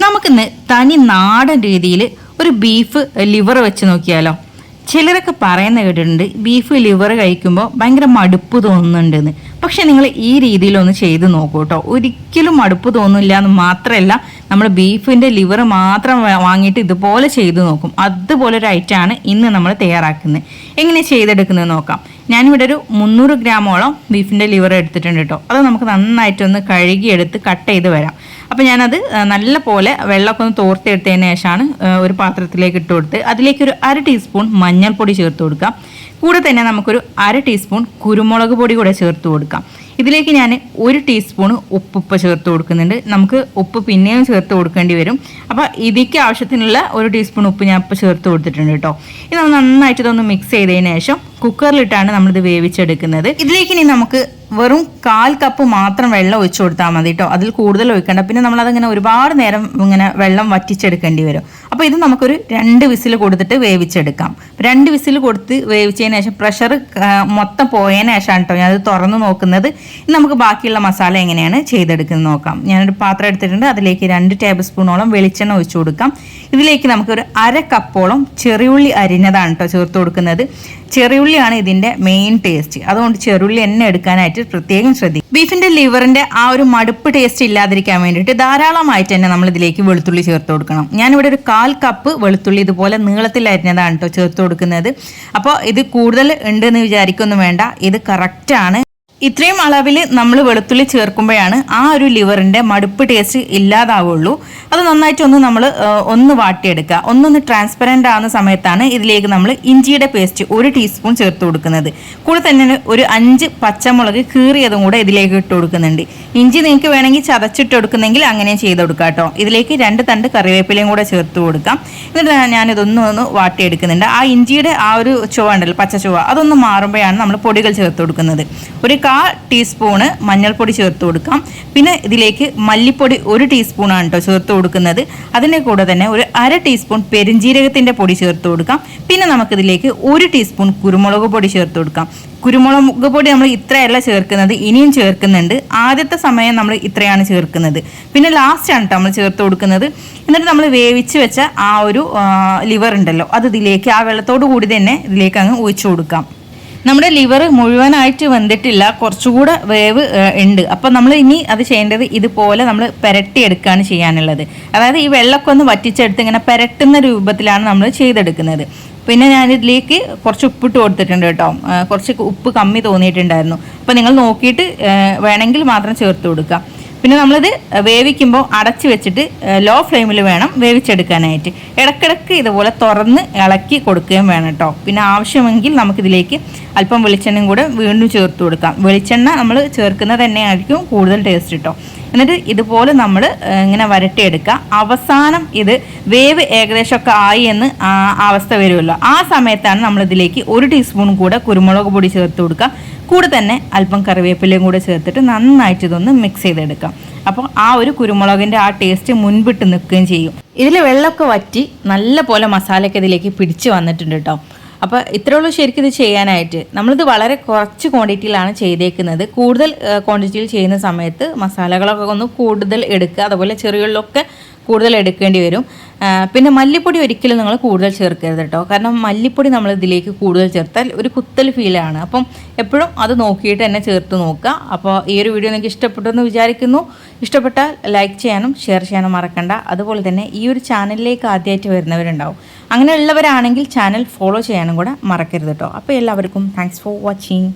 നമുക്കിന്ന് തനി നാടൻ രീതിയിൽ ഒരു ബീഫ് ലിവർ വെച്ച് നോക്കിയാലോ. ചിലരൊക്കെ പറയുന്ന കേട്ടിട്ടുണ്ട് ബീഫ് ലിവർ കഴിക്കുമ്പോൾ ഭയങ്കര മടുപ്പ് തോന്നുന്നുണ്ടെന്ന്. പക്ഷെ നിങ്ങൾ ഈ രീതിയിലൊന്ന് ചെയ്ത് നോക്കൂ കേട്ടോ. ഒരിക്കലും മടുപ്പ് തോന്നില്ല എന്ന് മാത്രമല്ല, നമ്മൾ ബീഫിൻ്റെ ലിവർ മാത്രം വാങ്ങിയിട്ട് ഇതുപോലെ ചെയ്ത് നോക്കും. അതുപോലെ ഒരു ഐറ്റമാണ് ഇന്ന് നമ്മൾ തയ്യാറാക്കുന്നത്. എങ്ങനെ ചെയ്തെടുക്കുന്നത് നോക്കാം. ഞാനിവിടെ ഒരു 300 ഗ്രാമോളം ബീഫിൻ്റെ ലിവർ എടുത്തിട്ടുണ്ട് കേട്ടോ. അത് നമുക്ക് നന്നായിട്ടൊന്ന് കഴുകിയെടുത്ത് കട്ട് ചെയ്ത് വരാം. അപ്പോൾ ഞാനത് നല്ല പോലെ വെള്ളമൊക്കെ ഒന്ന് തോർത്തെടുത്തതിന് ശേഷമാണ് ഒരു പാത്രത്തിലേക്ക് ഇട്ട് കൊടുത്ത് അതിലേക്കൊരു 1/2 ടീസ്പൂൺ മഞ്ഞൾപ്പൊടി ചേർത്ത് കൊടുക്കാം. കൂടെ തന്നെ നമുക്കൊരു 1/2 ടീസ്പൂൺ കുരുമുളക് പൊടി കൂടെ ചേർത്ത് കൊടുക്കാം. ഇതിലേക്ക് ഞാൻ 1 ടീസ്പൂൺ ഉപ്പ് ചേർത്ത് കൊടുക്കുന്നുണ്ട്. നമുക്ക് ഉപ്പ് പിന്നെയും ചേർത്ത് കൊടുക്കേണ്ടി വരും. അപ്പോൾ ഇതിലേക്ക് ആവശ്യത്തിനുള്ള 1 ടീസ്പൂൺ ഉപ്പ് ഞാൻ ഇപ്പോൾ ചേർത്ത് കൊടുത്തിട്ടുണ്ട് കേട്ടോ. ഇത് നമ്മൾ നന്നായിട്ട് ഇതൊന്ന് മിക്സ് ചെയ്തതിന് ശേഷം കുക്കറിലിട്ടാണ് നമ്മളിത് വേവിച്ചെടുക്കുന്നത്. ഇതിലേക്ക് ഇനി നമുക്ക് വെറും 1/4 കപ്പ് മാത്രം വെള്ളം ഒഴിച്ചു കൊടുത്താൽ മതി കേട്ടോ. അതിൽ കൂടുതൽ ഒഴിക്കേണ്ട. പിന്നെ നമ്മളതിങ്ങനെ ഒരുപാട് നേരം ഇങ്ങനെ വെള്ളം വറ്റിച്ചെടുക്കേണ്ടി വരും. അപ്പോൾ ഇത് നമുക്കൊരു 2 വിസിൽ കൊടുത്തിട്ട് വേവിച്ചെടുക്കാം. 2 വിസിൽ കൊടുത്ത് വേവിച്ചതിന് ശേഷം പ്രഷർ മൊത്തം പോയതിന് ശേഷമാണ് കേട്ടോ ഞാനത് തുറന്ന് നോക്കുന്നത്. ഇനി നമുക്ക് ബാക്കിയുള്ള മസാല എങ്ങനെയാണ് ചെയ്തെടുക്കുന്നത് നോക്കാം. ഞാനൊരു പാത്രം എടുത്തിട്ടുണ്ട്. അതിലേക്ക് 2 ടേബിൾ സ്പൂണോളം വെളിച്ചെണ്ണ ഒഴിച്ചു കൊടുക്കാം. ഇതിലേക്ക് നമുക്കൊരു 1/2 കപ്പോളം ചെറിയുള്ളി അരിഞ്ഞതാണ് കേട്ടോ ചേർത്ത് കൊടുക്കുന്നത്. ചെറിയുള്ളിയാണ് ഇതിൻ്റെ മെയിൻ ടേസ്റ്റ്. അതുകൊണ്ട് ചെറിയുള്ളി എന്നെ എടുക്കാനായിട്ട് പ്രത്യേകം ശ്രദ്ധിക്കും. ബീഫിൻ്റെ ലിവറിൻ്റെ ആ ഒരു മടുപ്പ് ടേസ്റ്റ് ഇല്ലാതിരിക്കാൻ വേണ്ടിയിട്ട് ധാരാളമായിട്ട് തന്നെ നമ്മൾ ഇതിലേക്ക് വെളുത്തുള്ളി ചേർത്ത് കൊടുക്കണം. ഞാനിവിടെ ഒരു 1/4 കപ്പ് വെളുത്തുള്ളി ഇതുപോലെ നീളത്തിൽ അരിഞ്ഞതാണ് കേട്ടോ ചേർത്ത് കൊടുക്കുന്നത്. അപ്പോൾ ഇത് കൂടുതൽ ഉണ്ടെന്ന് വിചാരിക്കൊന്നും വേണ്ട, ഇത് കറക്റ്റാണ്. ഇത്രയും അളവിൽ നമ്മൾ വെളുത്തുള്ളി ചേർക്കുമ്പോഴാണ് ആ ഒരു ലിവറിൻ്റെ മടുപ്പ് ടേസ്റ്റ് ഇല്ലാതാവുള്ളൂ. അത് നന്നായിട്ടൊന്ന് നമ്മൾ ഒന്ന് വാട്ടിയെടുക്കുക. ഒന്നൊന്ന് ട്രാൻസ്പെറൻ്റ് ആവുന്ന സമയത്താണ് ഇതിലേക്ക് നമ്മൾ ഇഞ്ചിയുടെ പേസ്റ്റ് 1 ടീസ്പൂൺ ചേർത്ത് കൊടുക്കുന്നത്. കൂടെ തന്നെ ഒരു 5 പച്ചമുളക് കീറിയതും കൂടെ ഇതിലേക്ക് ഇട്ട് കൊടുക്കുന്നുണ്ട്. ഇഞ്ചി നിങ്ങൾക്ക് വേണമെങ്കിൽ ചതച്ചിട്ട് കൊടുക്കുന്നെങ്കിൽ അങ്ങനെ ചെയ്ത് കൊടുക്കാം കേട്ടോ. ഇതിലേക്ക് 2 തണ്ട് കറിവേപ്പിലയും കൂടെ ചേർത്ത് കൊടുക്കാം. എന്നിട്ട് ഞാനിതൊന്ന് വാട്ടിയെടുക്കുന്നുണ്ട്. ആ ഇഞ്ചിയുടെ ആ ഒരു ചുവ ഉണ്ടല്ലോ, പച്ച ചുവ, അതൊന്ന് മാറുമ്പോഴാണ് നമ്മൾ പൊടികൾ ചേർത്ത് കൊടുക്കുന്നത്. ഒരു 1/4 ടീസ്പൂണ് മഞ്ഞൾപ്പൊടി ചേർത്ത് കൊടുക്കാം. പിന്നെ ഇതിലേക്ക് മല്ലിപ്പൊടി 1 ടീസ്പൂണാണ് കേട്ടോ ചേർത്ത് കൊടുക്കുന്നത്. അതിൻ്റെ കൂടെ തന്നെ ഒരു 1/2 ടീസ്പൂൺ പെരിഞ്ജീരകത്തിൻ്റെ പൊടി ചേർത്ത് കൊടുക്കാം. പിന്നെ നമുക്കിതിലേക്ക് 1 ടീസ്പൂൺ കുരുമുളക് പൊടി ചേർത്ത് കൊടുക്കാം. കുരുമുളക് പൊടി നമ്മൾ ഇത്രയല്ല ചേർക്കുന്നത്, ഇനിയും ചേർക്കുന്നുണ്ട്. ആദ്യത്തെ സമയം നമ്മൾ ഇത്രയാണ് ചേർക്കുന്നത്. പിന്നെ ലാസ്റ്റാണ് കേട്ടോ നമ്മൾ ചേർത്ത് കൊടുക്കുന്നത്. എന്നിട്ട് നമ്മൾ വേവിച്ച് വെച്ച ആ ഒരു ലിവർ ഉണ്ടല്ലോ, അത് ഇതിലേക്ക് ആ വെള്ളത്തോട് കൂടി തന്നെ ഇതിലേക്ക് അങ്ങ് ഒഴിച്ചു കൊടുക്കാം. നമ്മുടെ ലിവർ മുഴുവനായിട്ട് വെന്തിട്ടില്ല, കുറച്ചുകൂടെ വേവ് ഉണ്ട്. അപ്പം നമ്മൾ ഇനി അത് ചെയ്യേണ്ടത് ഇതുപോലെ നമ്മൾ പുരട്ടിയെടുക്കുകയാണ് ചെയ്യാനുള്ളത്. അതായത് ഈ വെള്ളമൊക്കെ ഒന്ന് വറ്റിച്ചെടുത്ത് ഇങ്ങനെ പുരട്ടുന്ന രൂപത്തിലാണ് നമ്മൾ ചെയ്തെടുക്കുന്നത്. പിന്നെ ഞാനിതിലേക്ക് കുറച്ച് ഉപ്പിട്ട് കൊടുത്തിട്ടുണ്ട് കേട്ടോ. കുറച്ച് ഉപ്പ് കമ്മി തോന്നിയിട്ടുണ്ടായിരുന്നു. അപ്പോൾ നിങ്ങൾ നോക്കിയിട്ട് വേണമെങ്കിൽ മാത്രം ചേർത്ത് കൊടുക്കുക. പിന്നെ നമ്മളിത് വേവിക്കുമ്പോൾ അടച്ച് വെച്ചിട്ട് ലോ ഫ്ലെയിമിൽ വേണം വേവിച്ചെടുക്കാനായിട്ട്. ഇടയ്ക്കിടയ്ക്ക് ഇതുപോലെ തുറന്ന് ഇളക്കി കൊടുക്കുകയും വേണം കേട്ടോ. പിന്നെ ആവശ്യമെങ്കിൽ നമുക്കിതിലേക്ക് അല്പം വെളിച്ചെണ്ണയും കൂടെ വീണ്ടും ചേർത്ത് കൊടുക്കാം. വെളിച്ചെണ്ണ നമ്മൾ ചേർക്കുന്നത് തന്നെയായിരിക്കും കൂടുതൽ ടേസ്റ്റ് കേട്ടോ. എന്നിട്ട് ഇതുപോലെ നമ്മൾ ഇങ്ങനെ വരട്ടിയെടുക്കുക. അവസാനം ഇത് വേവ് ഏകദേശമൊക്കെ ആയി എന്ന് അവസ്ഥ വരുമല്ലോ, ആ സമയത്താണ് നമ്മളിതിലേക്ക് 1 ടീസ്പൂൺ കൂടെ കുരുമുളക് പൊടി ചേർത്ത് കൊടുക്കുക. കൂടെ തന്നെ അല്പം കറിവേപ്പിലയും കൂടെ ചേർത്തിട്ട് നന്നായിട്ട് ഇതൊന്ന് മിക്സ് ചെയ്തെടുക്കാം. അപ്പോൾ ആ ഒരു കുരുമുളകിൻ്റെ ആ ടേസ്റ്റ് മുൻപിട്ട് നിൽക്കുകയും ചെയ്യും. ഇതിൽ വെള്ളമൊക്കെ വറ്റി നല്ല പോലെ മസാലയൊക്കെ ഇതിലേക്ക് പിടിച്ച് വന്നിട്ടുണ്ട് കേട്ടോ. അപ്പോൾ ഇത്രയുള്ളൂ ശരിക്കും ഇത് ചെയ്യാനായിട്ട്. നമ്മളിത് വളരെ കുറച്ച് ക്വാണ്ടിറ്റിയിലാണ് ചെയ്തേക്കുന്നത്. കൂടുതൽ ക്വാണ്ടിറ്റിയിൽ ചെയ്യുന്ന സമയത്ത് മസാലകളൊക്കെ ഒന്ന് കൂടുതൽ എടുക്കുക. അതുപോലെ ചെറിയുള്ളൊക്കെ കൂടുതൽ എടുക്കേണ്ടി വരും. പിന്നെ മല്ലിപ്പൊടി ഒരിക്കലും നിങ്ങൾ കൂടുതൽ ചേർക്കരുത് കേട്ടോ. കാരണം മല്ലിപ്പൊടി നമ്മൾ ഇതിലേക്ക് കൂടുതൽ ചേർത്താൽ ഒരു കുത്തൽ ഫീലാണ്. അപ്പം എപ്പോഴും അത് നോക്കിയിട്ട് തന്നെ ചേർത്ത് നോക്കുക. അപ്പോൾ ഈ ഒരു വീഡിയോ നിങ്ങൾക്ക് ഇഷ്ടപ്പെട്ടെന്ന് വിചാരിക്കുന്നു. ഇഷ്ടപ്പെട്ടാൽ ലൈക്ക് ചെയ്യാനും ഷെയർ ചെയ്യാനും മറക്കണ്ട. അതുപോലെ തന്നെ ഈ ഒരു ചാനലിലേക്ക് ആദ്യമായിട്ട് വരുന്നവരുണ്ടാവും. അങ്ങനെയുള്ളവരാണെങ്കിൽ ചാനൽ ഫോളോ ചെയ്യാനും കൂടെ മറക്കരുത് കേട്ടോ. അപ്പോൾ എല്ലാവർക്കും താങ്ക്സ് ഫോർ വാച്ചിങ്.